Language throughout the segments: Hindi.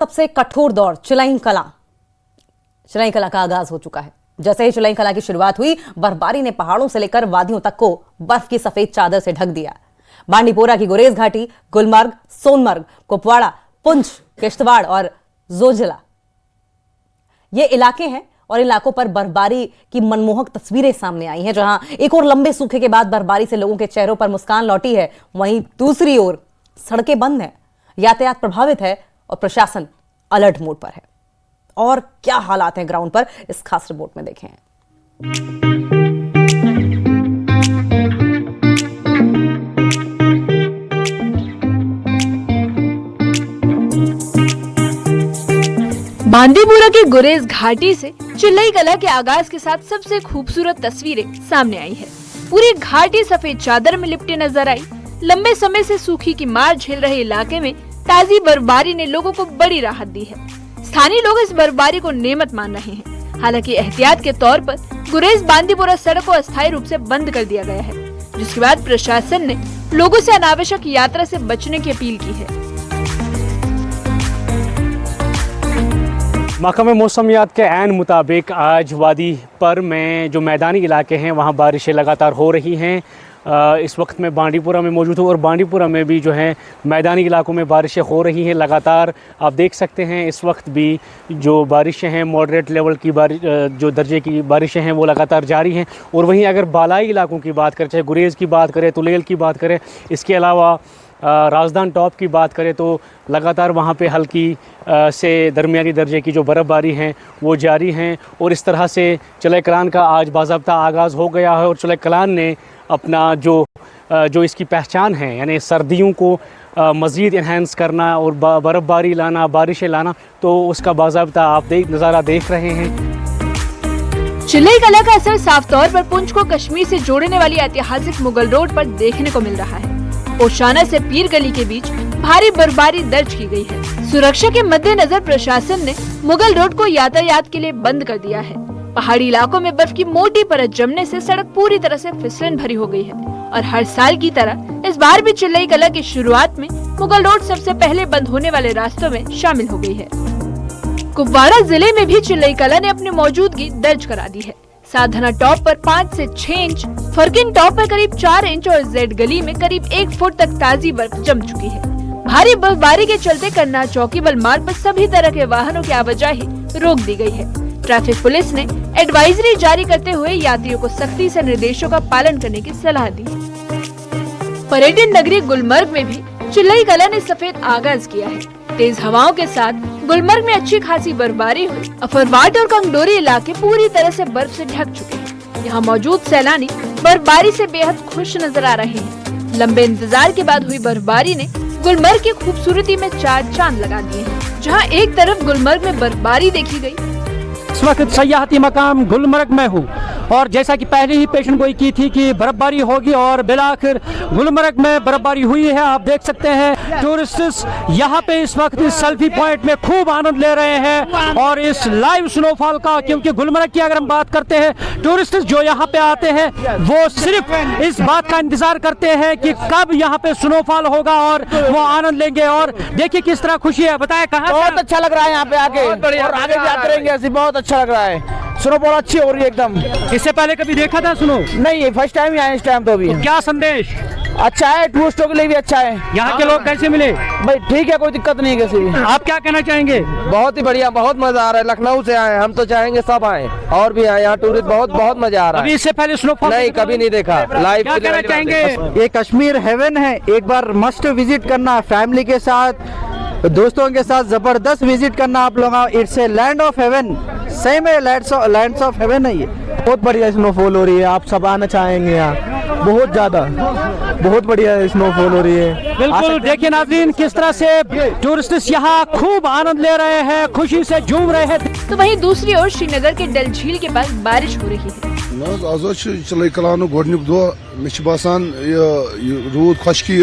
सबसे कठोर दौर चिलई कला का आगाज हो चुका है। जैसे ही चिलई कला की शुरुआत हुई, बर्फबारी ने पहाड़ों से लेकर वादियों तक को बर्फ की सफेद चादर से ढक दिया। बांडीपोरा की गुरेज घाटी, गुलमर्ग, सोनमर्ग, कुपवाड़ा, पुंछ, किश्तवाड़ और जोजिला ये इलाके हैं और इलाकों पर बर्फबारी की मनमोहक तस्वीरें सामने आई हैं। जहां एक और लंबे सूखे के बाद बर्फबारी से लोगों के चेहरों पर मुस्कान लौटी है, वहीं दूसरी ओर सड़कें बंद हैं, यातायात प्रभावित है और प्रशासन अलर्ट मोड पर है। और क्या हालात हैं ग्राउंड पर, इस खास रिपोर्ट में देखें। बांदीपुरा की गुरेज घाटी से चिलई कला के आगाज के साथ सबसे खूबसूरत तस्वीरें सामने आई है। पूरी घाटी सफेद चादर में लिपटी नजर आई। लंबे समय से सूखी की मार झेल रहे इलाके में ताजी बर्फबारी ने लोगों को बड़ी राहत दी है। स्थानीय लोग इस बर्फबारी को नेमत मान रहे हैं। हालांकि एहतियात के तौर पर गुरेज बांदीपुरा सड़क को अस्थायी रूप से बंद कर दिया गया है, जिसके बाद प्रशासन ने लोगों से अनावश्यक यात्रा से बचने की अपील की है। महकमे मौसमियात के ऐन मुताबिक आज वादी पर में जो मैदानी इलाके हैं वहाँ बारिशें लगातार हो रही हैं। इस वक्त मैं बांडीपुरा में मौजूद हूँ और बांडीपुरा में भी जो है मैदानी इलाकों में बारिशें हो रही हैं लगातार। आप देख सकते हैं इस वक्त भी जो बारिशें हैं मॉडरेट लेवल की जो दर्जे की बारिशें हैं वो लगातार जारी हैं। और वहीं अगर बालाई इलाकों की बात करें, चाहे गुरेज की बात करें, तुलेल की बात करें, इसके अलावा राजदान टॉप की बात करें तो लगातार वहाँ पे हल्की से दरमियानी दर्जे की जो बर्फ़बारी हैं वो जारी हैं। और इस तरह से चिलई कलान का आज बाज़ाब्ता आगाज़ हो गया है और चिलई कलान ने अपना जो इसकी पहचान है, यानी सर्दियों को मज़ीद इन्हेंस करना और बर्फ़बारी लाना, बारिशें लाना, तो उसका बाज़ाब्ता आप नज़ारा देख रहे हैं। चिलई कला का असर साफ तौर पर पुंछ को कश्मीर से जोड़ने वाली ऐतिहासिक मुगल रोड पर देखने को मिल रहा है। ओशाना से पीर गली के बीच भारी बर्फबारी दर्ज की गई है। सुरक्षा के मद्देनजर प्रशासन ने मुगल रोड को यातायात के लिए बंद कर दिया है। पहाड़ी इलाकों में बर्फ की मोटी परत जमने से सड़क पूरी तरह से फिसलन भरी हो गई है और हर साल की तरह इस बार भी चिलई कला की शुरुआत में मुगल रोड सबसे पहले बंद होने वाले रास्तों में शामिल हो गई है। कुपवाड़ा जिले में भी चिलई कला ने अपनी मौजूदगी दर्ज करा दी है। साधना टॉप पर 5 से 6 इंच, फरकिन टॉप पर करीब 4 इंच और जेड गली में करीब 1 फुट तक ताजी बर्फ जम चुकी है। भारी बर्फबारी के चलते कन्ना चौकीबल मार्ग पर सभी तरह के वाहनों की आवाजाही रोक दी गई है। ट्रैफिक पुलिस ने एडवाइजरी जारी करते हुए यात्रियों को सख्ती से निर्देशों का पालन करने की सलाह दी। पर्यटन नगरी गुलमर्ग में भी चिलई कला ने सफेद आगाज किया है। तेज हवाओं के साथ गुलमर्ग में अच्छी खासी बर्फबारी हुई। अफरवाट और कंगडोरी इलाके पूरी तरह से बर्फ से ढक चुके हैं। यहाँ मौजूद सैलानी बर्फबारी से बेहद खुश नजर आ रहे हैं। लंबे इंतजार के बाद हुई बर्फबारी ने गुलमर्ग की खूबसूरती में 4 चांद लगा दिए हैं। जहाँ एक तरफ गुलमर्ग में बर्फबारी देखी गई, इस वक्त सयाहती मकाम गुलमर्ग में हूँ और जैसा कि पहले ही पेशन गोई की थी कि बर्फबारी होगी और बिलाखिर गुलमर्ग में बर्फबारी हुई है। आप देख सकते हैं टूरिस्ट यहाँ पे इस वक्त इस सेल्फी पॉइंट में खूब आनंद ले रहे हैं और इस लाइव स्नोफॉल का, क्योंकि गुलमर्ग की अगर हम बात करते हैं, टूरिस्ट जो यहाँ पे आते हैं वो सिर्फ इस बात का इंतजार करते हैं कि कब यहाँ पे स्नोफॉल होगा और वो आनंद लेंगे। और देखिए किस तरह खुशी है। बताया कहाँ बहुत अच्छा लग रहा है यहाँ पे आके और आगे भी आते रहेंगे। ऐसे बहुत अच्छा लग रहा है। स्नोफॉल अच्छी हो रही है एकदम। इससे पहले कभी देखा था स्नो? नहीं, फर्स्ट टाइम ही आए इस टाइम। तो भी क्या संदेश? अच्छा है, टूरिस्टों के लिए भी अच्छा है। यहाँ के लोग कैसे मिले? भाई ठीक है, कोई दिक्कत नहीं है किसी भी। आप क्या कहना चाहेंगे? बहुत ही बढ़िया, बहुत मजा आ रहा है। लखनऊ से आए, हम तो चाहेंगे सब आए और भी आए। यहाँ टूरिस्ट बहुत मजा आ रहा है। अभी इससे पहले स्नोफॉल नहीं, कभी नहीं देखा लाइव। क्या कहना चाहेंगे? ये कश्मीर हेवन है, एक बार मस्ट विजिट करना, फैमिली के साथ, दोस्तों के साथ जबरदस्त विजिट करना आप लोग। It's a land of haven, सही में लैंड्स ऑफ हेवन है ये। बहुत बढ़िया स्नोफॉल हो रही है, आप सब आना चाहेंगे यहाँ। बहुत ज्यादा, बहुत बढ़िया स्नोफॉल हो रही है। बिल्कुल, देखिए नाज़रीन किस तरह से टूरिस्ट यहाँ खूब आनंद ले रहे हैं, खुशी से झूम रहे हैं। तो वहीं दूसरी ओर श्रीनगर के डल झील के पास बारिश हो रही है। आज चिलई कलान गोडनुक दो मे बासान रूद खुशकी,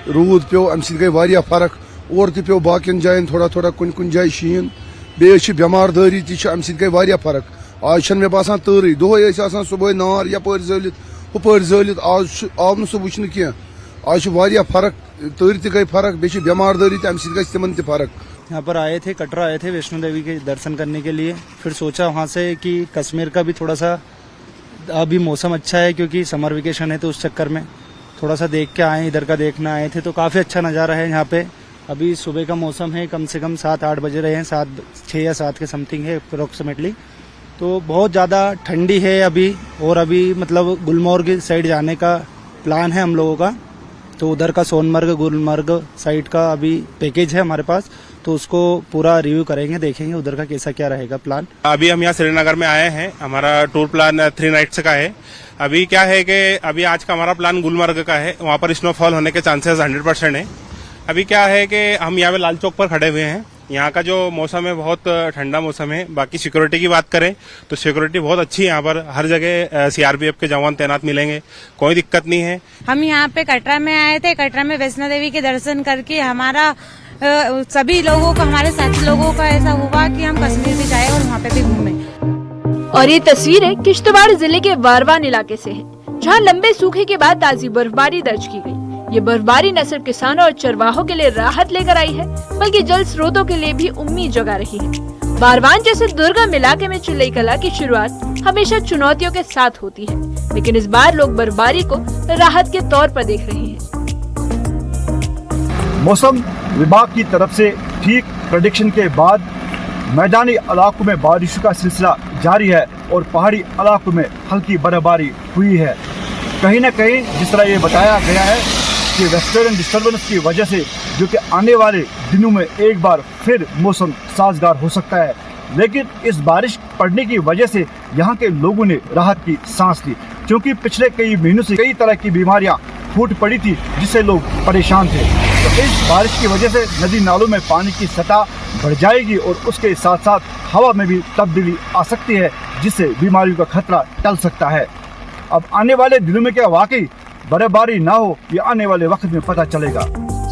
रूद पे अम सि गई वारिया फर्क। और पे बाकिन जायन थोड़ा थोड़ा कुन जाय शीन, बे बेमारदारी अम सि गई वारिया फर्क। आज मे बासान तरी दोहे सुबह नार यपर जलित हुपर जलित, आज आव न सह वुचन कह। आज वारिया फर्क, तर गई फर्क, बे बेमारदारी अम सि गई तिमन फर्क। यहाँ पर आए थे, कटरा आए थे वैष्णो देवी के दर्शन करने के लिए। फिर सोचा वहाँ से कि कश्मीर का भी थोड़ा सा अभी मौसम अच्छा है क्योंकि समर वेकेशन है, तो उस चक्कर में थोड़ा सा देख के आए, इधर का देखना आए थे। तो काफ़ी अच्छा नज़ारा है यहाँ पे। अभी सुबह का मौसम है, कम से कम 7-8 बज रहे हैं, 6 या 7 के समथिंग है अप्रोक्सीमेटली। तो बहुत ज़्यादा ठंडी है अभी। और अभी मतलब गुलमर्ग साइड जाने का प्लान है हम लोगों का। तो उधर का सोनमर्ग गुलमर्ग साइड का अभी पैकेज है हमारे पास, तो उसको पूरा रिव्यू करेंगे, देखेंगे उधर का कैसा क्या रहेगा प्लान। अभी हम यहाँ श्रीनगर में आए हैं, हमारा टूर प्लान 3 नाइट्स का है। अभी क्या है कि अभी आज का हमारा प्लान गुलमर्ग का है, वहाँ पर स्नोफॉल होने के चांसेस 100% है। अभी क्या है कि हम यहाँ पे लाल चौक पर खड़े हुए हैं। यहाँ का जो मौसम है बहुत ठंडा मौसम है। बाकी सिक्योरिटी की बात करें तो सिक्योरिटी बहुत अच्छी है। यहाँ पर हर जगह सीआरपीएफ के जवान तैनात मिलेंगे, कोई दिक्कत नहीं है। हम यहाँ पे कटरा में आए थे, कटरा में वैष्णो देवी के दर्शन करके हमारा सभी लोगों को, हमारे साथी लोगों का ऐसा हुआ कि हम कश्मीर भी जाए और वहाँ पे भी घूमे। और ये तस्वीरें किश्तवाड़ जिले के वारवान इलाके से है, जहाँ लंबे सूखे के बाद ताजी बर्फबारी दर्ज की गई। ये बर्फबारी न सिर्फ किसानों और चरवाहों के लिए राहत लेकर आई है, बल्कि जल स्रोतों के लिए भी उम्मीद जगा रही है। बारवान जैसे दुर्गम इलाके में चिल्लई कला की शुरुआत हमेशा चुनौतियों के साथ होती है, लेकिन इस बार लोग बर्फबारी को राहत के तौर पर देख रहे हैं। मौसम विभाग की तरफ से ठीक प्रेडिक्शन के बाद मैदानी इलाकों में बारिश का सिलसिला जारी है और पहाड़ी इलाकों में हल्की बर्फबारी हुई है। कहीं न कहीं जिस तरह ये बताया गया है कि वेस्टर्न डिस्टर्बेंस की वजह से जो कि आने वाले दिनों में एक बार फिर मौसम साजगार हो सकता है, लेकिन इस बारिश पड़ने की वजह से यहाँ के लोगों ने राहत की सांस ली, क्योंकि पिछले कई महीनों से कई तरह की बीमारियां फूट पड़ी थी जिससे लोग परेशान थे। तो इस बारिश की वजह से नदी नालों में पानी की सतह बढ़ जाएगी और उसके साथ साथ हवा में भी तब्दीली आ सकती है, जिससे बीमारियों का खतरा टल सकता है। अब आने वाले दिनों में क्या वाकई बर्फबारी ना हो, ये आने वाले वक्त में पता चलेगा।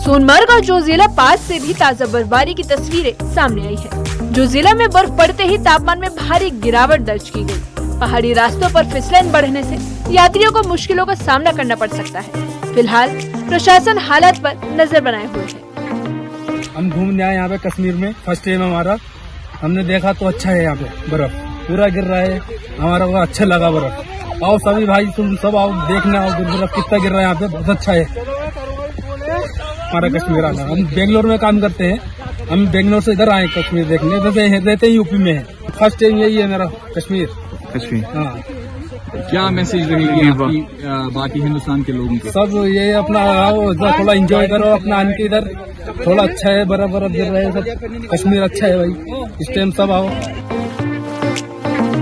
सोनमर्ग और जोजिला पास से भी ताजा बर्फबारी की तस्वीरें सामने आई है। जोजिला में बर्फ पड़ते ही तापमान में भारी गिरावट दर्ज की गई। पहाड़ी रास्तों पर फिसलन बढ़ने से यात्रियों को मुश्किलों का सामना करना पड़ सकता है। फिलहाल प्रशासन हालात पर नजर बनाए हुए है। हम घूमने आए यहाँ पे कश्मीर में, फर्स्ट टाइम हमारा। हमने देखा तो अच्छा है, यहाँ पे बर्फ पूरा गिर रहा है, हमारा को अच्छा लगा बर्फ। आओ सभी भाई, तुम सब आओ देखना, आओ बर्फ कितना गिर रहा है यहाँ पे, बहुत अच्छा है हमारा कश्मीर आना। हम बेंगलोर में काम करते हैं, हम बेंगलोर से इधर आए कश्मीर देखने, वैसे रहते ही यूपी में है। फर्स्ट टाइम यही है मेरा कश्मीर। हाँ, क्या मैसेज रहेगी आपकी बाकी हिंदुस्तान के लोगों के? सब ये अपना आओ, थोड़ा एंजॉय करो अपना आन के इधर, थोड़ा अच्छा है, बर्फ गिर रहा है, सब कश्मीर अच्छा है भाई, इस टाइम सब आओ।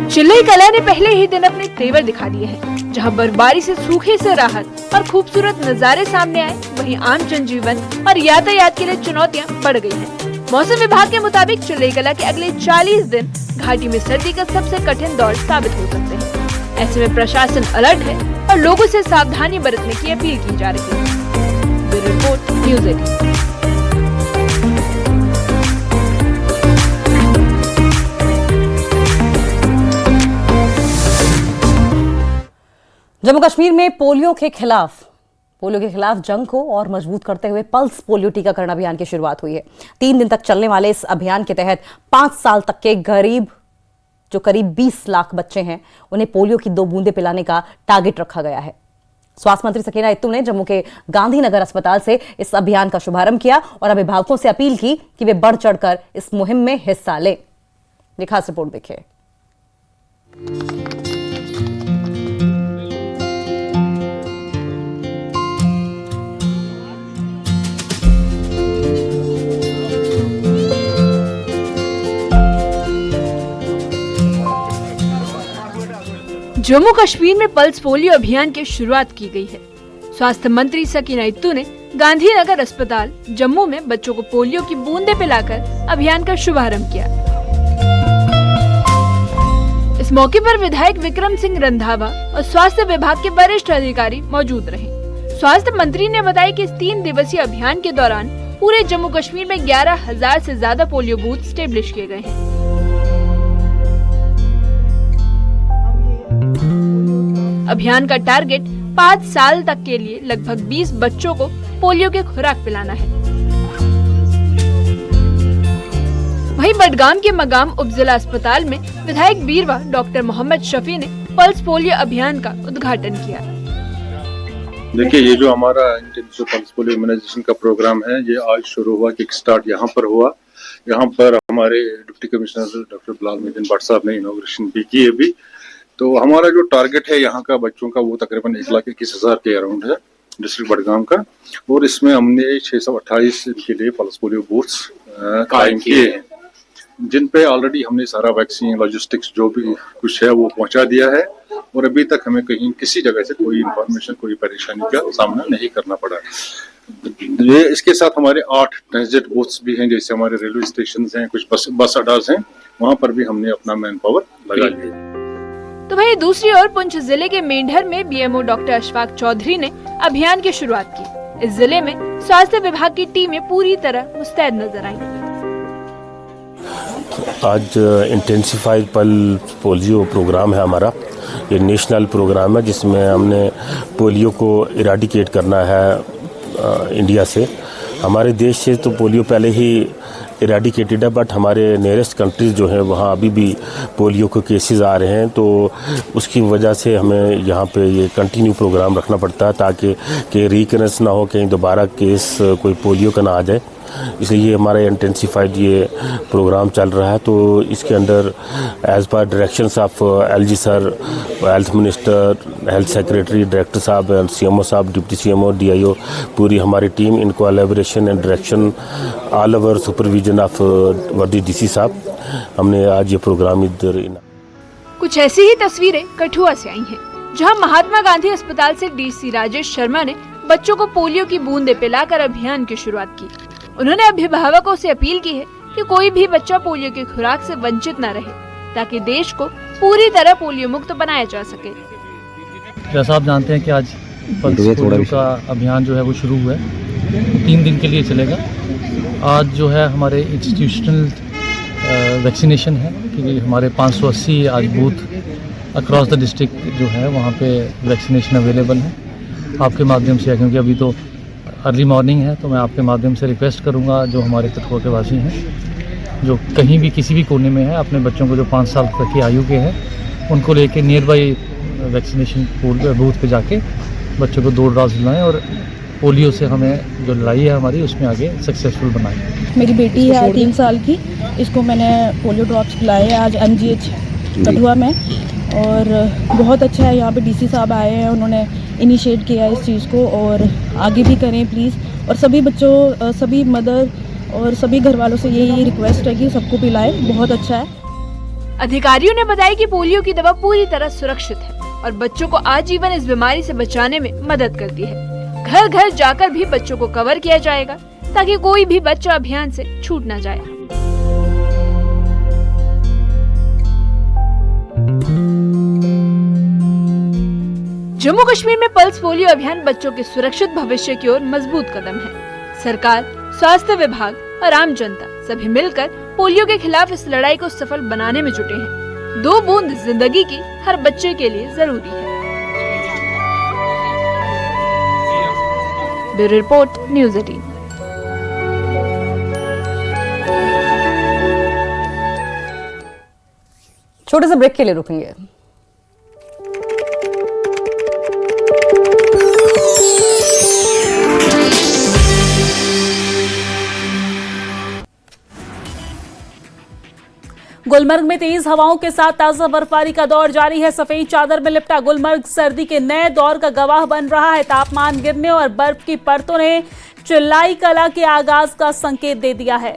चिल्लई कला ने पहले ही दिन अपने तेवर दिखा दिए हैं, जहां बर्फबारी से सूखे से राहत और खूबसूरत नजारे सामने आए, वहीं आम जनजीवन और यातायात के लिए चुनौतियां बढ़ गई हैं। मौसम विभाग के मुताबिक चिल्लई कला के अगले 40 दिन घाटी में सर्दी का सबसे कठिन दौर साबित हो सकते हैं। ऐसे में प्रशासन अलर्ट है और लोगों से सावधानी बरतने की अपील की जा रही है। Bureau report, news 18। Jammu Kashmir में पोलियो के खिलाफ जंग को और मजबूत करते हुए पल्स पोलियो टीकाकरण अभियान की शुरुआत हुई है। 3 दिन तक चलने वाले इस अभियान के तहत 5 साल तक के करीब 20 लाख बच्चे हैं, उन्हें पोलियो की 2 बूंदें पिलाने का टारगेट रखा गया है। स्वास्थ्य मंत्री सकीना इत्तू ने जम्मू के गांधीनगर अस्पताल से इस अभियान का शुभारंभ किया और अभिभावकों से अपील की कि वे बढ़ चढ़कर इस मुहिम में हिस्सा लें। खास रिपोर्ट देखिए। जम्मू कश्मीर में पल्स पोलियो अभियान की शुरुआत की गई है। स्वास्थ्य मंत्री सकीना इत्तू ने गांधीनगर अस्पताल जम्मू में बच्चों को पोलियो की बूंदें पिलाकर अभियान का शुभारंभ किया। इस मौके पर विधायक विक्रम सिंह रंधावा और स्वास्थ्य विभाग के वरिष्ठ अधिकारी मौजूद रहे। स्वास्थ्य मंत्री ने बताया कि इस 3 दिवसीय अभियान के दौरान पूरे जम्मू कश्मीर में 11,000 से ज्यादा पोलियो बूथ स्टेब्लिश किए गए हैं। अभियान का टारगेट 5 साल तक के लिए लगभग 20 बच्चों को पोलियो की खुराक पिलाना है। वहीं बडगाम के मगाम उपजिला अस्पताल में विधायक बीरवा डॉक्टर मोहम्मद शफी ने पल्स पोलियो अभियान का उद्घाटन किया। देखिए, ये जो हमारा इंटेंसिव पल्स पोलियो इम्यूनाइजेशन का प्रोग्राम है, ये आज शुरू हुआ, किक स्टार्ट यहाँ पर हुआ। यहाँ पर हमारे deputy commissioner doctor Bilal Mohiuddin Bhat साहब ने इनॉग्रेशन भी की अभी। तो हमारा जो टारगेट है यहाँ का बच्चों का, वो तकरीबन 1,21,000 के अराउंड है डिस्ट्रिक्ट बडगाम का, और इसमें हमने 628 इनके लिए पल्स पोलियो बूथ्स कायम किए हैं, जिन पे ऑलरेडी हमने सारा वैक्सीन लॉजिस्टिक्स जो भी कुछ है वो पहुंचा दिया है, और अभी तक हमें कहीं किसी जगह से कोई इंफॉर्मेशन, कोई परेशानी का सामना नहीं करना पड़ा। ये इसके साथ हमारे 8 ट्रांजिट बूथ्स भी हैं, जैसे हमारे रेलवे स्टेशन हैं, कुछ बस अड्डास हैं, वहां पर भी हमने अपना मैन पावर लगा लिया। तो वहीं दूसरी ओर पुंछ जिले के मेंढर में बीएमओ डॉक्टर अशफाक चौधरी ने अभियान की शुरुआत की। इस जिले में स्वास्थ्य विभाग की टीमें पूरी तरह मुस्तैद नजर आई। आज इंटेंसिफाइड पल्स पोलियो प्रोग्राम है हमारा। ये नेशनल प्रोग्राम है जिसमें हमने पोलियो को इराडिकेट करना है इंडिया से। हमारे देश से तो पोलियो पहले ही इराडिकेटेड है, बट हमारे नियरेस्ट कंट्रीज जो हैं वहाँ अभी भी पोलियो के केसेस आ रहे हैं, तो उसकी वजह से हमें यहाँ पे ये कंटिन्यू प्रोग्राम रखना पड़ता है ताकि रिकरेंस ना हो, कहीं दोबारा केस कोई पोलियो का ना आ जाए। इसलिए हमारा इंटेंसिफाइड ये प्रोग्राम चल रहा है। तो इसके अंदर as per directions of LG sir, health minister, health secretary, director साहब, सीएमओ साहब, डिप्टी सीएमओ, डीआईओ, पूरी हमारी team in collaboration and direction all over supervision of worthy DC साहब, हमने आज ये प्रोग्राम इधर। कुछ ऐसी ही तस्वीरें कठुआ से आई हैं, जहां महात्मा गांधी अस्पताल से डीसी राजेश शर्मा ने बच्चों को पोलियो की बूंदें पिलाकर अभियान की शुरुआत की। उन्होंने अभिभावकों से अपील की है कि कोई भी बच्चा पोलियो की खुराक से वंचित न रहे, ताकि देश को पूरी तरह पोलियो मुक्त बनाया जा सके। जैसा आप जानते हैं कि आज पल्स पोलियो का अभियान जो है वो शुरू हुआ है, 3 दिन के लिए चलेगा। आज जो है हमारे इंस्टीट्यूशनल वैक्सीनेशन है कि हमारे 580 आज बूथ अक्रॉस द डिस्ट्रिक्ट जो है वहाँ पे वैक्सीनेशन अवेलेबल है। आपके माध्यम से, क्योंकि अभी तो अर्ली मॉर्निंग है, तो मैं आपके माध्यम से रिक्वेस्ट करूंगा जो हमारे कठुआ के वासी हैं, जो कहीं भी किसी भी कोने में है, अपने बच्चों को जो 5 साल तक की आयु के हैं उनको लेके नियर बाई वैक्सीनेशन बूथ पे जाके बच्चों को 2 डोज दिलाएं और पोलियो से हमें जो लड़ाई है हमारी उसमें आगे सक्सेसफुल बनाएं। मेरी बेटी है 3 साल की, इसको मैंने पोलियो ड्रॉप्स खिलाए आज MGH कठुआ में, और बहुत अच्छा है। यहाँ पे डीसी साहब आए हैं, उन्होंने इनिशिएट किया इस चीज़ को, और आगे भी करें प्लीज़। और सभी बच्चों, सभी मदर और सभी घर वालों से यही रिक्वेस्ट है कि सबको पिलाएं, बहुत अच्छा है। अधिकारियों ने बताया कि पोलियो की दवा पूरी तरह सुरक्षित है और बच्चों को आजीवन इस बीमारी से बचाने में मदद करती है। घर घर जाकर भी बच्चों को कवर किया जाएगा ताकि कोई भी बच्चा अभियान से छूट न जाए। जम्मू कश्मीर में पल्स पोलियो अभियान बच्चों के सुरक्षित भविष्य की ओर मजबूत कदम है। सरकार, स्वास्थ्य विभाग और आम जनता सभी मिलकर पोलियो के खिलाफ इस लड़ाई को सफल बनाने में जुटे हैं। 2 बूंद जिंदगी की हर बच्चे के लिए जरूरी है। Bureau report, news 18। छोटे से ब्रेक के लिए रुकेंगे। गुलमर्ग में तेज हवाओं के साथ ताजा बर्फबारी का दौर जारी है। सफेद चादर में लिपटा गुलमर्ग सर्दी के नए दौर का गवाह बन रहा है। तापमान गिरने और बर्फ की परतों ने चिल्लाई कला के आगाज का संकेत दे दिया है।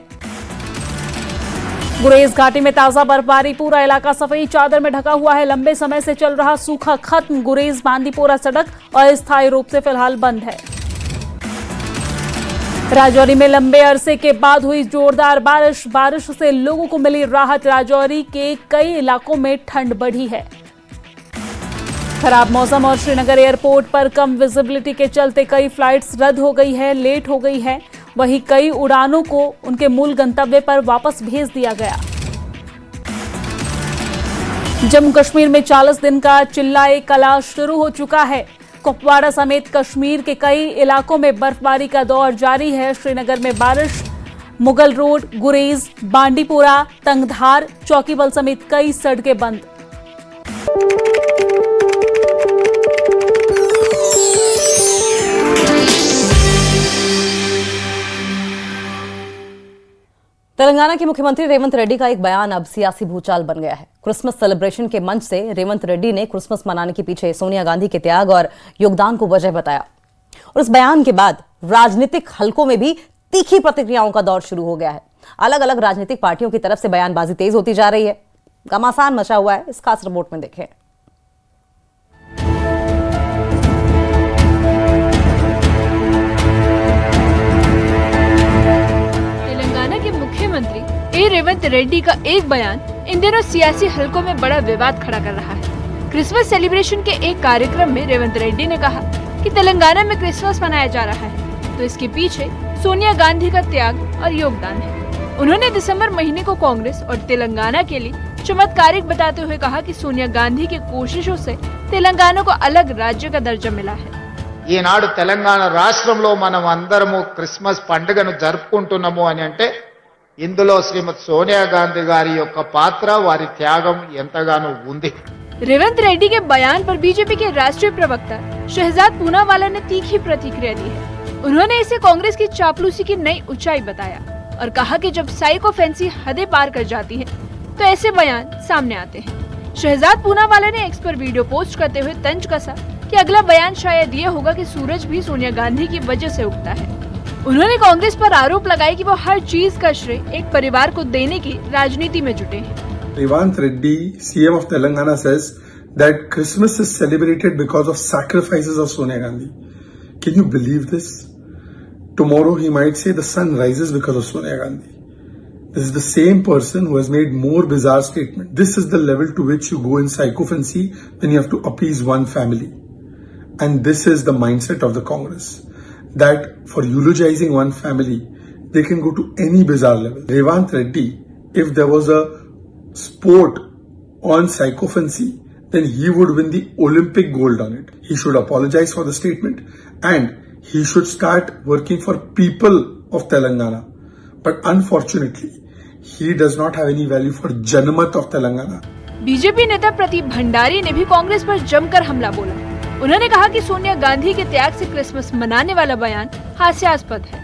गुरेज घाटी में ताजा बर्फबारी, पूरा इलाका सफेद चादर में ढका हुआ है। लंबे समय से चल रहा सूखा खत्म। गुरेज बांदीपोरा सड़क अस्थायी रूप से फिलहाल बंद है। राजौरी में लंबे अरसे के बाद हुई जोरदार बारिश से लोगों को मिली राहत। राजौरी के कई इलाकों में ठंड बढ़ी है। खराब मौसम और श्रीनगर एयरपोर्ट पर कम विजिबिलिटी के चलते कई फ्लाइट्स रद्द हो गई है, लेट हो गई है। वहीं कई उड़ानों को उनके मूल गंतव्य पर वापस भेज दिया गया। जम्मू कश्मीर में 40 दिन का चिल्लाए कला शुरू हो चुका है। कुपवाड़ा समेत कश्मीर के कई इलाकों में बर्फबारी का दौर जारी है। श्रीनगर में बारिश मुगल रोड, गुरेज, बांडीपोरा, तंगधार, चौकीबल समेत कई सड़कें बंद। तेलंगाना के मुख्यमंत्री रेवंत रेड्डी का एक बयान अब सियासी भूचाल बन गया है। क्रिसमस सेलिब्रेशन के मंच से रेवंत रेड्डी ने क्रिसमस मनाने के पीछे सोनिया गांधी के त्याग और योगदान को वजह बताया और इस बयान के बाद राजनीतिक हलकों में भी तीखी प्रतिक्रियाओं का दौर शुरू हो गया है। अलग अलग राजनीतिक पार्टियों की तरफ से बयानबाजी तेज होती जा रही है। घमासान मचा हुआ है, इस खास रिपोर्ट में देखें। मुख्यमंत्री ए रेवंत रेड्डी का एक बयान इन दिनों सियासी हलकों में बड़ा विवाद खड़ा कर रहा है। क्रिसमस सेलिब्रेशन के एक कार्यक्रम में रेवंत रेड्डी ने कहा कि तेलंगाना में क्रिसमस मनाया जा रहा है तो इसके पीछे सोनिया गांधी का त्याग और योगदान है। उन्होंने दिसंबर महीने को कांग्रेस और तेलंगाना के लिए चमत्कारिक बताते हुए कहा कि सोनिया गांधी की कोशिशों से तेलंगाना को अलग राज्य का दर्जा मिला है। ఈనాడు తెలంగాణ రాష్ట్రంలో మనం అందరము క్రిస్మస్ పండుగను జరుపుకుంటున్నాము అని అంటే ఇందులో శ్రీమతి సోనియా గాంధీ గారి యొక్క పాత్ర వారి త్యాగం ఎంతగానో ఉంది। रेवंत रेड्डी के बयान पर बीजेपी के राष्ट्रीय प्रवक्ता शहजाद पूनावाला ने तीखी प्रतिक्रिया दी है। उन्होंने इसे कांग्रेस की चापलूसी की नई ऊंचाई बताया और कहा कि जब साइको फैंसी हदें पार कर जाती है तो ऐसे बयान सामने आते हैं। शहजाद पूनावाला ने एक्स पर वीडियो पोस्ट करते हुए तंज कसा कि अगला बयान शायद ये होगा कि सूरज भी सोनिया गांधी की वजह से उगता है। उन्होंने कांग्रेस पर आरोप लगाया कि वो हर चीज का श्रेय एक परिवार को देने की राजनीति में जुटे हैं। Revanth Reddy, CM of Telangana, says that Christmas is celebrated because of sacrifices of Sonia Gandhi. Can you believe this? Tomorrow he might say the sun rises because of Sonia Gandhi. This is the same person who has made more bizarre statements. This is the level to which you go in psychophancy when you have to appease one family. And this is the mindset of the Congress. That for eulogizing one family, they can go to any bizarre level. Revanth Reddy, if there was a sport on psychophancy, then he would win the Olympic gold on it. He should apologize for the statement and he should start working for people of Telangana. But unfortunately, he does not have any value for Janamat of Telangana. BJP नेता प्रदीप भंडारी ने भी कांग्रेस पर जमकर हमला बोला। उन्होंने कहा कि सोनिया गांधी के त्याग से क्रिसमस मनाने वाला बयान हास्यास्पद है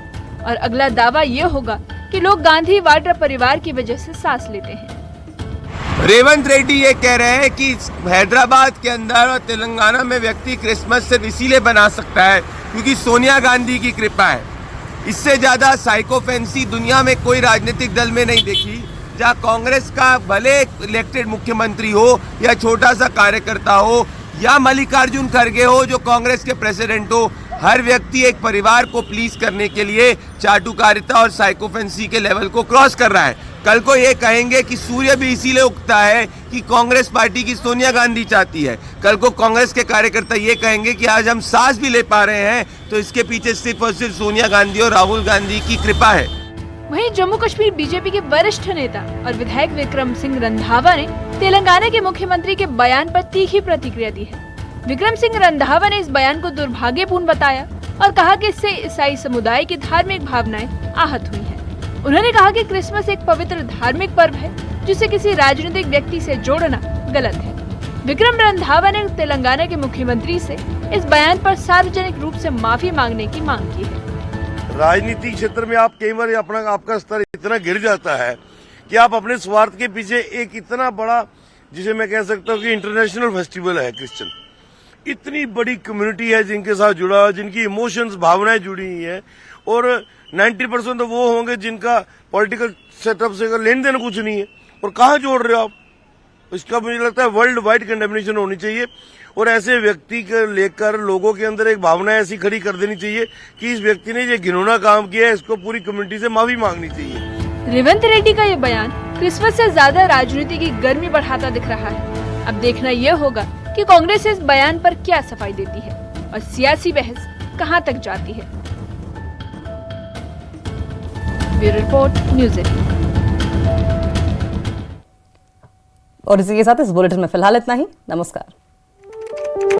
और अगला दावा ये होगा कि लोग गांधी वाड्रा परिवार की वजह से सांस लेते हैं। रेवंत रेड्डी ये कह रहे हैं कि हैदराबाद के अंदर और तेलंगाना में व्यक्ति क्रिसमस सिर्फ इसीलिए बना सकता है क्योंकि सोनिया गांधी की कृपा है। इससे ज्यादा साइकोफेंसी दुनिया में कोई राजनीतिक दल में नहीं देखी जहां कांग्रेस का भले इलेक्टेड मुख्यमंत्री हो या छोटा सा कार्यकर्ता हो या मल्लिकार्जुन खड़गे हो जो कांग्रेस के प्रेसिडेंट हो, हर व्यक्ति एक परिवार को प्लीज करने के लिए चाटुकारिता और साइकोफेंसी के लेवल को क्रॉस कर रहा है। कल को ये कहेंगे कि सूर्य भी इसीलिए उगता है कि कांग्रेस पार्टी की सोनिया गांधी चाहती है। कल को कांग्रेस के कार्यकर्ता ये कहेंगे कि आज हम सांस भी ले पा रहे हैं तो इसके पीछे सिर्फ और सिर्फ सोनिया गांधी और राहुल गांधी की कृपा है। वहीं जम्मू कश्मीर बीजेपी के वरिष्ठ नेता और विधायक विक्रम सिंह रंधावा ने तेलंगाना के मुख्यमंत्री के बयान पर तीखी प्रतिक्रिया दी है। विक्रम सिंह रंधावा ने इस बयान को दुर्भाग्यपूर्ण बताया और कहा कि इससे ईसाई समुदाय की धार्मिक भावनाएं आहत हुई हैं। उन्होंने कहा कि क्रिसमस एक पवित्र धार्मिक पर्व है जिसे किसी राजनीतिक व्यक्ति से जोड़ना गलत है। विक्रम रंधावा ने तेलंगाना के मुख्यमंत्री से इस बयान पर सार्वजनिक रूप से माफी मांगने की मांग की है। राजनीतिक क्षेत्र में आप कई बार आपका स्तर इतना गिर जाता है कि आप अपने स्वार्थ के पीछे एक इतना बड़ा, जिसे मैं कह सकता हूँ कि इंटरनेशनल फेस्टिवल है क्रिश्चियन, इतनी बड़ी कम्युनिटी है जिनके साथ जुड़ा, जिनकी इमोशंस भावनाएं जुड़ी हुई है और 90% तो वो होंगे जिनका पॉलिटिकल सेटअप से लेन देन कुछ नहीं है। और कहाँ जोड़ रहे हो आप? इसका मुझे लगता है वर्ल्ड वाइड कंडेमनेशन होनी चाहिए और ऐसे व्यक्ति को लेकर लोगों के अंदर एक भावना ऐसी खड़ी कर देनी चाहिए कि इस व्यक्ति ने ये घिनौना काम किया है, इसको पूरी कम्युनिटी से माफी मांगनी चाहिए। रेवंत रेड्डी का ये बयान क्रिसमस से ज्यादा राजनीति की गर्मी बढ़ाता दिख रहा है। अब देखना यह होगा कि कांग्रेस इस बयान पर क्या सफाई देती है और सियासी बहस कहां तक जाती है। Bureau report, news 18। और इसी के साथ इस बुलेटिन में फिलहाल इतना ही। नमस्कार।